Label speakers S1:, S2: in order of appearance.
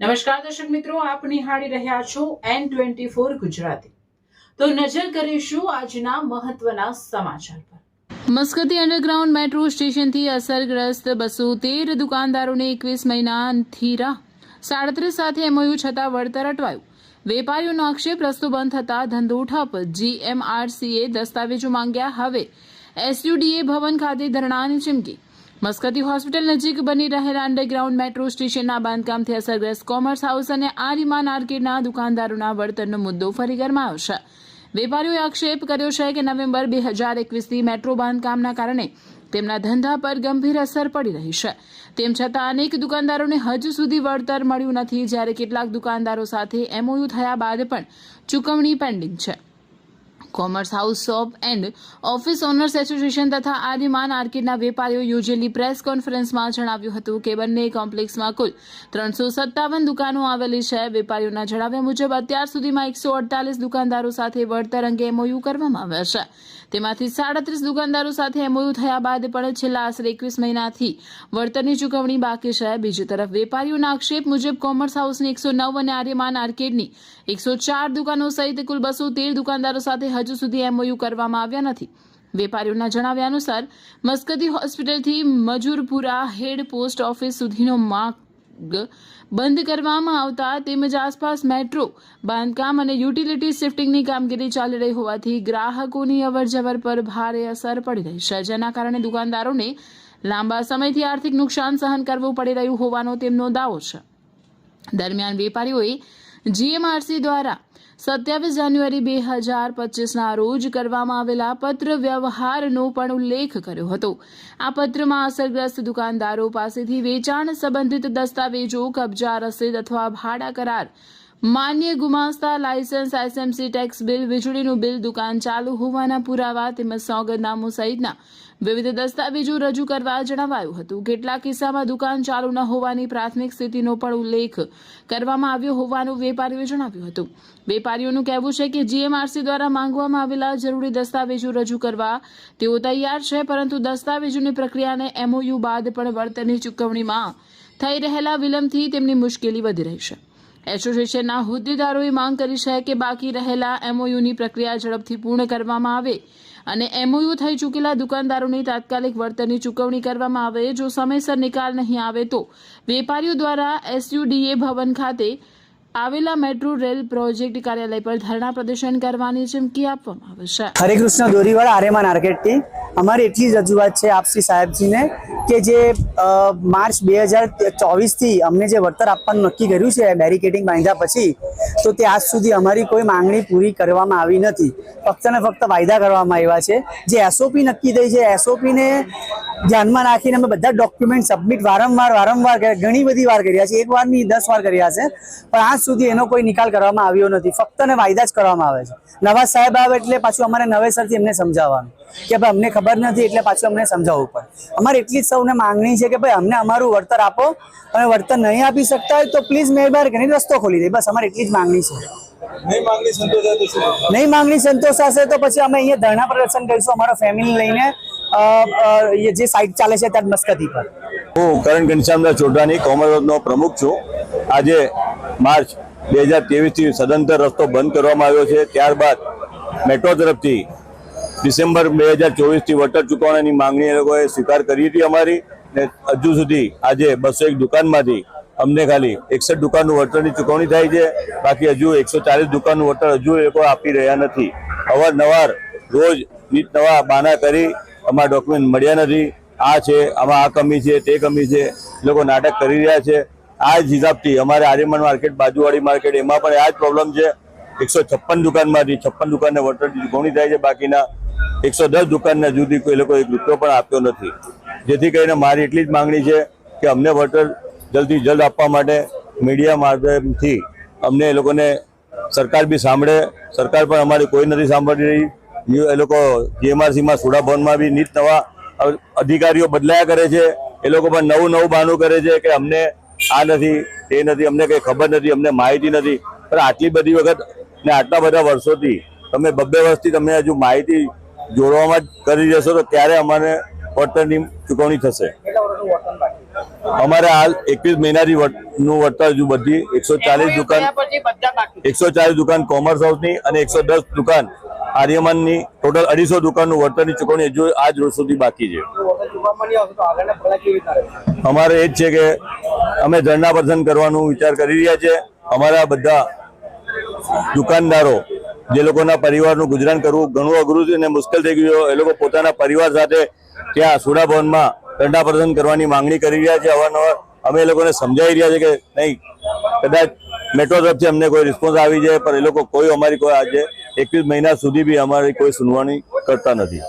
S1: નમસ્કાર દર્શક મિત્રો, આપ નિહાળી રહ્યા છો N24 ગુજરાતી। તો નજર કરીશું આજના મહત્વના સમાચાર પર। મસ્કતી અંડરગ્રાઉન્ડ મેટ્રો સ્ટેશનથી અસરગ્રસ્ત 213 દુકાનદારોને 21 મહિનાથી રાહ, 37 સાથે MOU છતાં વળતર અટવાયું। વેપારીઓનો આક્ષેપ, રસ્તો બંધ થતા ધંધો ઠપ। GMRCએ દસ્તાવેજો માંગ્યા, હવે SUDA ભવન ખાતે ધરણાની ચીમકી। મસ્કતી હોસ્પિટલ નજીક બની રહેલા અંડરગ્રાઉન્ડ મેટ્રો સ્ટેશનના બાંધકામથી અસરગ્રસ્ત કોમર્સ હાઉસ અને આર્યમાન આર્કેડના દુકાનદારોના વળતરનો મુદ્દો ફરી ગરમાયો છે। વેપારીઓએ આક્ષેપ કર્યો છે કે નવેમ્બર 2021થી મેટ્રો બાંધકામના કારણે તેમના ધંધા પર ગંભીર અસર પડી રહી છે। તેમ છતાં અનેક દુકાનદારોને હજુ સુધી વળતર મળ્યું નથી, જ્યારે કેટલાક દુકાનદારો સાથે MOU થયા બાદ પણ ચૂકવણી પેન્ડિંગ છે। Commerce house shop and office owners association તથા આર્યમાન આર્કેડના વેપારીઓ યોજેલી પ્રેસ કોન્ફરન્સમાં જણાવ્યું હતું કે બંને કોમ્પ્લેક્સમાં કુલ 357 દુકાનો આવેલી છે। વેપારીઓના જણાવ્યા મુજબ અત્યાર સુધીમાં 148 દુકાનદારો સાથે વળતર અંગે MOU કરવામાં આવ્યા છે। તેમાંથી 37 દુકાનદારો સાથે MOU થયા બાદ પણ છેલ્લા આશરે 21 મહિનાથી વળતરની ચૂકવણી બાકી છે। બીજી તરફ વેપારીઓના આક્ષેપ મુજબ કોમર્સ હાઉસની 109 અને આર્યમાન આર્કેડની 104 દુકાનો સહિત કુલ 213 દુકાનદારો સાથે હજુ સુધી MOU કરવામાં આવ્યા નથી। વેપારીઓના જણાવ્યા અનુસાર મસ્કતી હોસ્પિટલથી મજૂરપુરા હેડ પોસ્ટ ઓફિસ સુધીનો માર્ગ બંધ કરવામાં આવતા તેમજ આસપાસ મેટ્રો બાંધકામ અને યુટિલિટી શિફ્ટિંગની કામગીરી ચાલી રહી હોવાથી ગ્રાહકોની અવરજવર પર ભારે અસર પડી રહી છે, જેના કારણે દુકાનદારોને લાંબા સમયથી આર્થિક નુકસાન સહન કરવું પડી રહ્યું હોવાનો તેમનો દાવો છે। દરમિયાન વેપારીઓએ GMRC દ્વારા 27 જાન્યુઆરી 2025ના રોજ કરવામાં આવેલા પત્ર વ્યવહારનો પણ ઉલ્લેખ કર્યો હતો। આ પત્રમાં અસરગ્રસ્ત દુકાનદારો પાસેથી વેચાણ સંબંધિત દસ્તાવેજો, કબજા રસીદ અથવા ભાડા કરાર, માન્ય ગુમાસ્તા લાયસન્સ, SMC ટેક્સ બિલ, વીજળીનું બિલ, દુકાન ચાલુ હોવાના પુરાવા તેમજ સોગંદનામું સહિતના વિવિધ દસ્તાવેજો રજૂ કરવા જણાવાયું હતું। કેટલાક કિસ્સામાં દુકાન ચાલુ ન હોવાની પ્રાથમિક સ્થિતિનો પણ ઉલ્લેખ કરવામાં આવ્યો હોવાનું વેપારીઓએ જણાવ્યું હતું। વેપારીઓનું કહેવું છે કે GMRC દ્વારા માંગવામાં આવેલા જરૂરી દસ્તાવેજો રજૂ કરવા તેઓ તૈયાર છે, પરંતુ દસ્તાવેજોની પ્રક્રિયાને MOU બાદ પણ વળતરની ચૂકવણીમાં થઈ રહેલા વિલંબથી તેમની મુશ્કેલી વધી રહી છે। એસોસિએશનના હોદ્દેદારોએ માંગ કરી છે કે બાકી રહેલા MOUની પ્રક્રિયા ઝડપથી પૂર્ણ કરવામાં આવે અને MOU થઈ ચૂકેલા દુકાનદારોની તાત્કાલિક વળતરની ચૂકવણી કરવામાં આવે। જો સમયસર નિકાલ નહીં આવે તો વેપારીઓ દ્વારા SUDA ભવન ખાતે આવેલા મેટ્રો રેલ પ્રોજેક્ટ કાર્યાલય પર ધરણા પ્રદર્શન કરવાની ચીમકી આપવામાં આવે છે।
S2: હરે કૃષ્ણ દોરીવાળા આર્યમાન આર્કેડથી અમારી એટલી જ રજૂઆત છે આપસી સાહેબજીને કે જે માર્ચ 2024થી અમને જે વળતર આપવાનું નક્કી કર્યું છે બેરિકેડિંગ બાંધ્યા પછી, તો તે આજ સુધી અમારી કોઈ માંગણી પૂરી કરવામાં આવી નથી। ફક્ત ને ફક્ત વાયદા કરવામાં આવ્યા છે। જે SOP નક્કી થઈ છે, SOPને ધ્યાનમાં રાખીને અમે બધા ડોક્યુમેન્ટ સબમિટ વારંવાર ઘણી બધી વાર કર્યા છે, એક વાર નહીં 10 વાર કર્યા છે, પણ આજ સુધી એનો કોઈ નિકાલ કરવામાં આવ્યો નથી। ફક્ત ને વાયદા જ કરવામાં આવે છે। નવા સાહેબ આવે એટલે પાછું અમારે નવેસરથી એમને સમજાવવાનું કે ભાઈ અમને ખબર નથી એટલે પાછું અમને સમજાવવું પડે। અમારે એટલી જ સૌને માંગણી છે કે ભાઈ અમને અમારું વળતર આપો, અને વળતર નહીં આપી શકતા હોય તો પ્લીઝ મહેરબાની કરીને રસ્તો ખોલી દે, બસ અમારી એટલી જ માંગણી છે। નહીં માંગણી સંતોષાશે તો પછી અમે અહીંયા ધરણા પ્રદર્શન કરીશું અમારો ફેમિલી લઈને, જે સાઇટ ચાલે છે ત્યાં મસ્કતી પર।
S3: હું કરણ ઘનશ્યામદાસ ચોટાની કોમર્સનો પ્રમુખ છું। આજે માર્ચ 2023થી સદંતર રસ્તો બંધ કરવામાં આવ્યો છે। ત્યારબાદ મેટ્રો તરફથી ડિસેમ્બર 2024થી વળતર ચૂકવવાની માંગણી એ લોકોએ સ્વીકાર કરી હતી અમારી, ને હજુ સુધી આજે 201 દુકાનમાંથી અમને ખાલી 61 દુકાનનું વળતરની ચૂકવણી થાય છે। બાકી હજુ 140 દુકાનનું વળતર હજુ એ લોકો આપી રહ્યા નથી। અવારનવાર રોજ નીત નવા બહાના કરી અમારા ડોક્યુમેન્ટ મળ્યા નથી, આ છે, આમાં આ કમી છે, તે કમી છે, એ લોકો નાટક કરી રહ્યા છે। આ જ હિસાબથી અમારે આર્યમાન માર્કેટ, બાજુવાળી માર્કેટ, એમાં પણ આ જ પ્રોબ્લેમ છે। 156 દુકાનમાંથી 56 દુકાનને વળતરની ચૂકવણી થાય છે, બાકીના 110 દુકાનને જુદી કોઈ લોકો એક રૂપિયો પણ આપ્યો નથી। જેથી કરીને મારી એટલી જ માંગણી છે કે અમને વળતર જલ્દી જલ્દ આપવા માટે મીડિયા માધ્યમથી અમને એ લોકોને સરકાર બી સાંભળે। સરકાર પણ અમારી કોઈ નથી સાંભળી રહી। એ લોકો GMRCમાં સુડા ભવનમાં બી નીત નવા અધિકારીઓ બદલાયા કરે છે, એ લોકો પણ નવું બહાનું કરે છે કે અમને આ નથી, તે નથી, અમને કંઈ ખબર નથી, અમને માહિતી નથી। પણ આટલી બધી વખત ને આટલા બધા વર્ષોથી તમે 2 વર્ષથી તમે હજુ માહિતી જોડવામાં જ કરી જશો તો ત્યારે અમારે વળતરની ચૂકવણી થશે। અમારે હાલ 21 મહિનાથી નું વળતર હજુ બધી 140 દુકાન કોમર્સ હાઉસની અને 110 દુકાન આર્યમાનની ટોટલ 250 દુકાનનું વળતરની ચૂકવણી હજુ આજ રોજ સુધી બાકી છે. અમારે એ જ છે કે અમે ધરણા પ્રદર્શન કરવાનું વિચાર કરી રહ્યા છે. અમારા બધા દુકાનદારો જે લોકોના પરિવારનું ગુજરાન કરવું ઘણું અઘરું છે અને મુશ્કેલ થઈ ગયું, એ લોકો પોતાના પરિવાર સાથે ત્યાં સુડા ભવનમાં ધરણા પ્રદર્શન કરવાની માંગણી કરી રહ્યા છે. અવારનવાર અમે એ લોકોને સમજાવી રહ્યા છે કે નહીં, કદાચ મેટ્રો તરફથી અમને કોઈ રિસ્પોન્સ આવી જાય, પણ એ લોકો કોઈ અમારી કોઈ આજે 21 મહિના સુધી બી અમારી કોઈ સુનવાણી કરતા નથી.